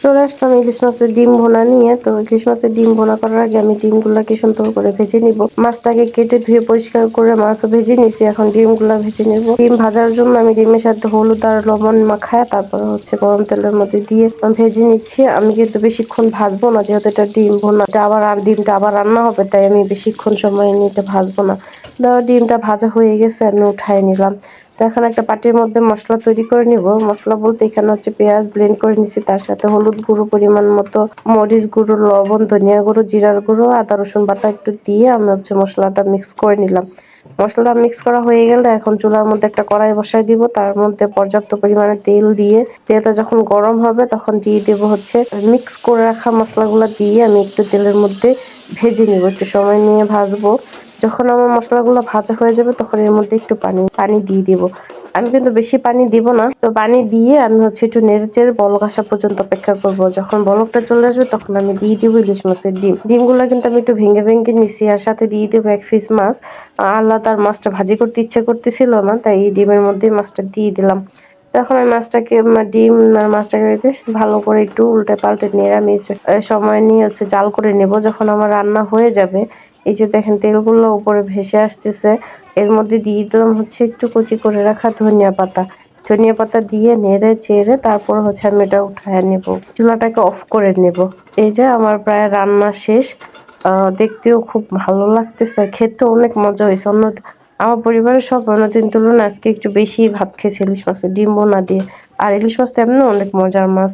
চলে আসলাম ইলিশ মাছের ডিম ভুনা নিয়ে। তো ইলিশ মাছের ডিম ভুনা করার আগে আমি ডিমগুলাকে সুন্দর করে ভেজে নিব। মাছটাকে কেটে ধুয়ে পরিষ্কার করে মাছও ভেজে নিয়েছি, এখন ডিমগুলা ভেজে নেব। ডিম ভাজার জন্য আমি ডিমের সাথে হলুদ আর লবণ মাখায় তারপর গরম তেলের মধ্যে দিয়ে ভেজে নিচ্ছি। আমি কিন্তু বেশিক্ষণ ভাজবো না, যেহেতু এটা ডিম ভুনা, ডিমটা আবার রান্না হবে, তাই আমি বেশিক্ষণ সময় নিয়ে এটা ভাজবো না। ডিমটা ভাজা হয়ে গেছে, আমি উঠাই নিলাম। তো এখন একটা বাটির মধ্যে মশলা তৈরি করে নিব। মশলা বলতে এখানে পেঁয়াজ ব্লেন্ড করে নিছি, তার সাথে হলুদ গুঁড়ো পরিমাণ মতো, মরিচ গুঁড়ো, লবণ, ধনিয়া গুঁড়ো, জিরার গুঁড়ো, আদা রসুন বাটা একটু দিয়ে আমি মশলাটা মিক্স করে নিলাম। মশলাটা মিক্স করা হয়ে গেলে এখন চুলার মধ্যে একটা কড়াই বসাই দিব, তার মধ্যে পর্যাপ্ত পরিমাণে তেল দিয়ে, তেলটা যখন গরম হবে তখন দিয়ে দেব মিক্স করে রাখা মশলাগুলো দিয়ে আমি একটু তেলের মধ্যে ভেজে নিব, একটু সময় নিয়ে ভাজবো। যখন আমার মশলাগুলো ভাজা হয়ে যাবে তখন এর মধ্যে একটু পানি দিয়ে দিব। আমি কিন্তু বেশি পানি দিব না। তো পানি দিয়ে আমি একটু নেড়েচেড়ে বলক আসা পর্যন্ত অপেক্ষা করব। যখন বলকটা চলে আসবে তখন আমি দিয়ে দিব ইলিশ মাছের ডিম। ডিমগুলো কিন্তু আমি একটু ভেঙে ভেঙে নিছি, আর সাথে দিয়ে দেবো এক পিস মাছ। আল্লাহ, তার মাছটা ভাজি করতে ইচ্ছে করতেছিল না, তাই এই ডিমের মধ্যে মাছটা দিয়ে দিলাম। তখন আমি ডিম আর মাছটাকে ভালো করে একটু উল্টে পাল্টে নেড়ে আমি সময় নিয়ে জাল করে নেব। যখন আমার রান্না হয়ে যাবে, এই যে দেখেন তেলগুলো উপরে ভেসে আসতেছে, এর মধ্যে দিয়ে দিলাম একটু কুচি করে রাখা ধনিয়া পাতা দিয়ে নেড়ে চেড়ে তারপর আমি এটা উঠায় নেব, চুলাটাকে অফ করে নেব। এই যে আমার প্রায় রান্না শেষ। দেখতেও খুব ভালো লাগতেছে, খেতেও অনেক মজা হয়েছে। আমার পরিবারের সব অন্যদিন তুলনায় আজকে একটু বেশি ভাত খেয়েছে ইলিশ মাছের ডিম বোনা দিয়ে। আর ইলিশ মাছ তো এমনি অনেক মজার মাছ।